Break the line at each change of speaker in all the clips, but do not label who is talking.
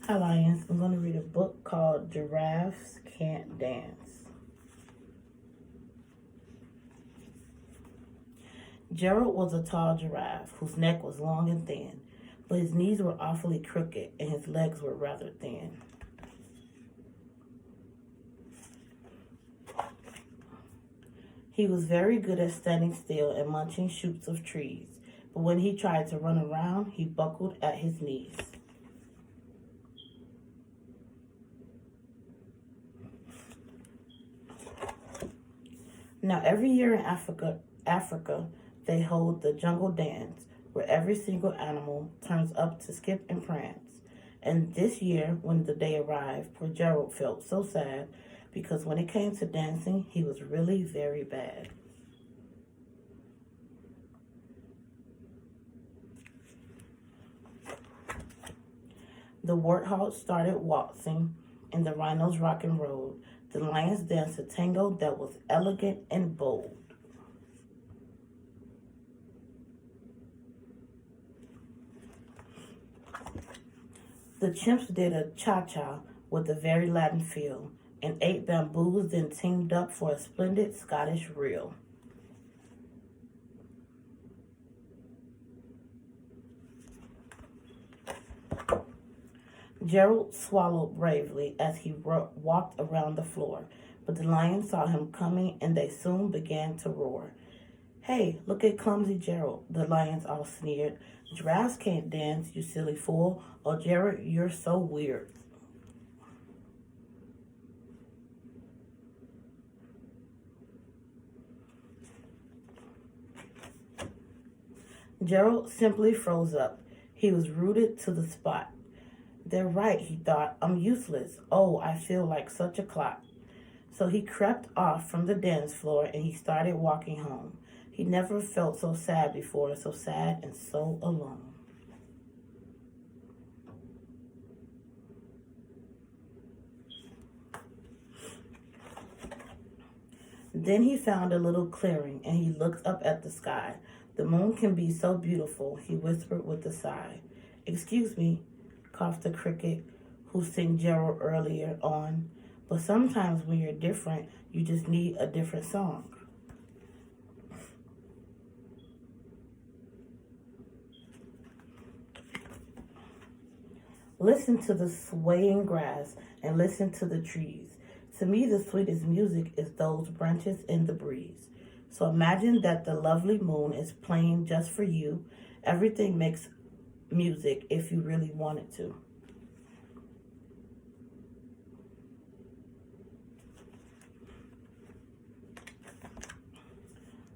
Hi, Lions. I'm going to read a book called Giraffes Can't Dance. Gerald was a tall giraffe whose neck was long and thin, but his knees were awfully crooked and his legs were rather thin. He was very good at standing still and munching shoots of trees, but when he tried to run around, he buckled at his knees. Now, every year in Africa, they hold the jungle dance, where every single animal turns up to skip and prance. And this year, when the day arrived, poor Gerald felt so sad because when it came to dancing, he was really very bad. The warthogs started waltzing, and the rhinos rock and rolled. The lions danced a tango that was elegant and bold. The chimps did a cha-cha with a very Latin feel, and 8 bamboos then teamed up for a splendid Scottish reel. Gerald swallowed bravely as he walked around the floor, but the lions saw him coming and they soon began to roar. "Hey, look at clumsy Gerald," the lions all sneered. "Giraffes can't dance, you silly fool. Oh, Gerald, you're so weird." Gerald simply froze up. He was rooted to the spot. "They're right," he thought. "I'm useless. Oh, I feel like such a clot." So he crept off from the dance floor and he started walking home. He never felt so sad before, so sad and so alone. Then he found a little clearing and he looked up at the sky. "The moon can be so beautiful," he whispered with a sigh. "Excuse me," coughed the cricket who sang Gerald earlier on, "but sometimes when you're different, you just need a different song." Listen to the swaying grass and listen to the trees. To me, the sweetest music is those branches in the breeze. So imagine that the lovely moon is playing just for you. Everything makes music if you really want it to.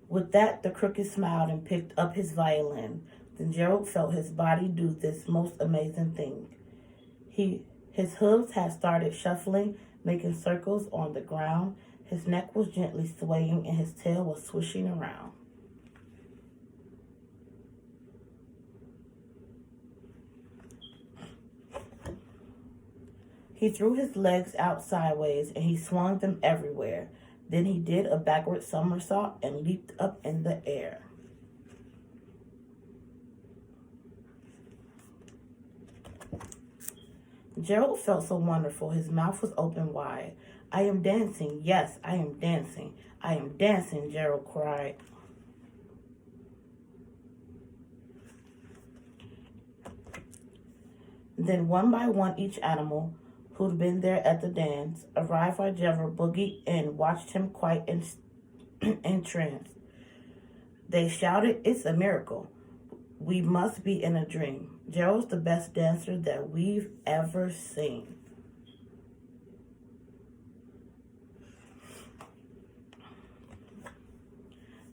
With that, the cricket smiled and picked up his violin. Then Gerald felt his body do this most amazing thing. His hooves had started shuffling, making circles on the ground. His neck was gently swaying and his tail was swishing around. He threw his legs out sideways and he swung them everywhere. Then he did a backward somersault and leaped up in the air. Gerald felt so wonderful. His mouth was open wide. "I am dancing. Yes, I am dancing. I am dancing," Gerald cried. Then one by one each animal who'd been there at the dance arrived while Gerald boogied and watched him quite entranced. They shouted, "It's a miracle. We must be in a dream. Gerald's the best dancer that we've ever seen."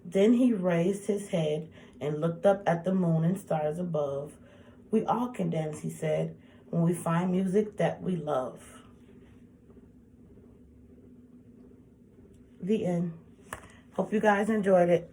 Then he raised his head and looked up at the moon and stars above. "We all can dance," he said, "when we find music that we love." The end. Hope you guys enjoyed it.